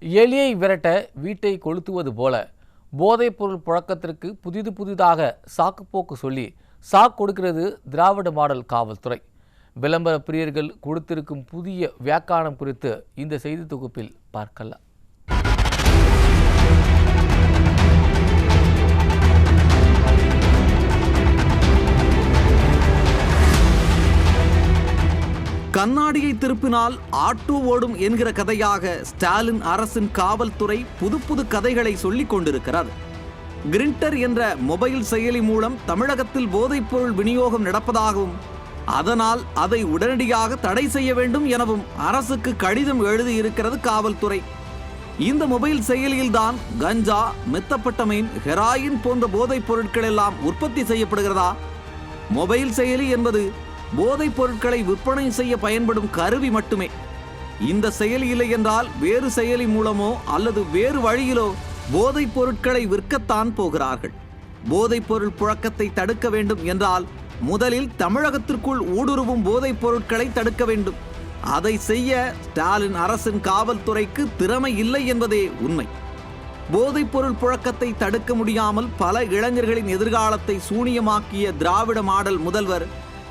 எலியை விரட்ட வீட்டை கொளுத்துவது போல போதைப்பொருள் புழக்கத்திற்கு புதிதாக சாக்குப்போக்கு சொல்லி கொடுக்கிறது திராவிட மாடல் காவல்துறை. விளம்பர பிரியர்கள் கொடுத்திருக்கும் புதிய வியாக்கியானம் குறித்து இந்த செய்தி தொகுப்பில் பார்க்கலாம். கண்ணாடியை திருப்பினால் ஆட்டோ ஓடும் என்கிற கதையாக ஸ்டாலின் அரசின் காவல்துறை புது கதைகளை சொல்லிக் கொண்டிருக்கிறது. கிரிண்டர் என்ற மொபைல் செயலி மூலம் தமிழகத்தில் போதைப்பொருள் விநியோகம் நடப்பதாகவும் அதனால் அதை உடனடியாக தடை செய்ய வேண்டும் எனவும் அரசுக்கு கடிதம் எழுதியிருக்கிறது காவல்துறை. இந்த மொபைல் செயலியில்தான் கஞ்சா, மெத்தப்பட்டமைன், ஹெராயின் போன்ற போதைப் பொருட்கள் எல்லாம் உற்பத்தி செய்யப்படுகிறதா? மொபைல் செயலி என்பது போதைப் பொருட்களை விற்பனை செய்ய பயன்படும் கருவி மட்டுமே. இந்த செயலி இல்லை என்றால் வேறு செயலி மூலமோ அல்லது வேறு வழியிலோ போதைப் பொருட்களை விற்கத்தான் போகிறார்கள். போதைப் பொருள் புழக்கத்தை தடுக்க வேண்டும் என்றால் முதலில் தமிழகத்திற்குள் ஊடுருவும் போதைப் பொருட்களை தடுக்க வேண்டும். அதை செய்ய ஸ்டாலின் அரசின் காவல்துறைக்கு திறமை இல்லை என்பதே உண்மை. போதைப் பொருள் புழக்கத்தை தடுக்க முடியாமல் பல இளைஞர்களின் எதிர்காலத்தை சூனியமாக்கிய திராவிட மாடல் முதல்வர்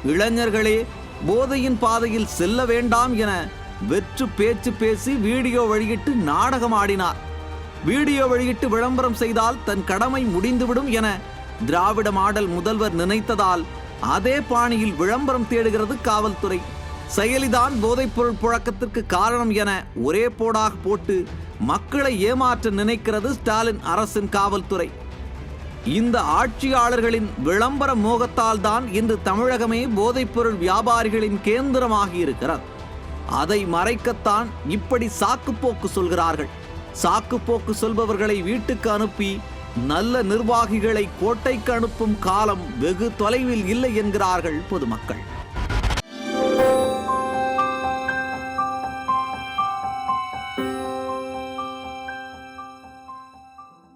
இளைஞர்களே போதையின் பாதையில் செல்ல வேண்டாம் என வெற்று பேச்சு பேசி வீடியோ வெளியிட்டு நாடகம் ஆடினார். வீடியோ வெளியிட்டு விளம்பரம் செய்தால் தன் கடமை முடிந்துவிடும் என திராவிட மாடல் முதல்வர் நினைத்ததால் அதே பாணியில் விளம்பரம் தேடுகிறது காவல்துறை. செயலிதான் போதைப்பொருள் புழக்கத்திற்கு காரணம் என ஒரே போடாக போட்டு மக்களை ஏமாற்ற நினைக்கிறது ஸ்டாலின் அரசின் காவல்துறை. இந்த ஆட்சியாளர்களின் விளம்பர மோகத்தால் தான் இன்று தமிழகமே போதைப்பொருள் வியாபாரிகளின் கேந்திரமாகி இருக்கிறது. அதை மறைக்கத்தான் இப்படி சாக்குப்போக்கு சொல்கிறார்கள். சாக்குப்போக்கு சொல்பவர்களை வீட்டுக்கு அனுப்பி நல்ல நிர்வாகிகளை கோட்டைக்கு அனுப்பும் காலம் வெகு தொலைவில் இல்லை என்கிறார்கள் பொதுமக்கள்.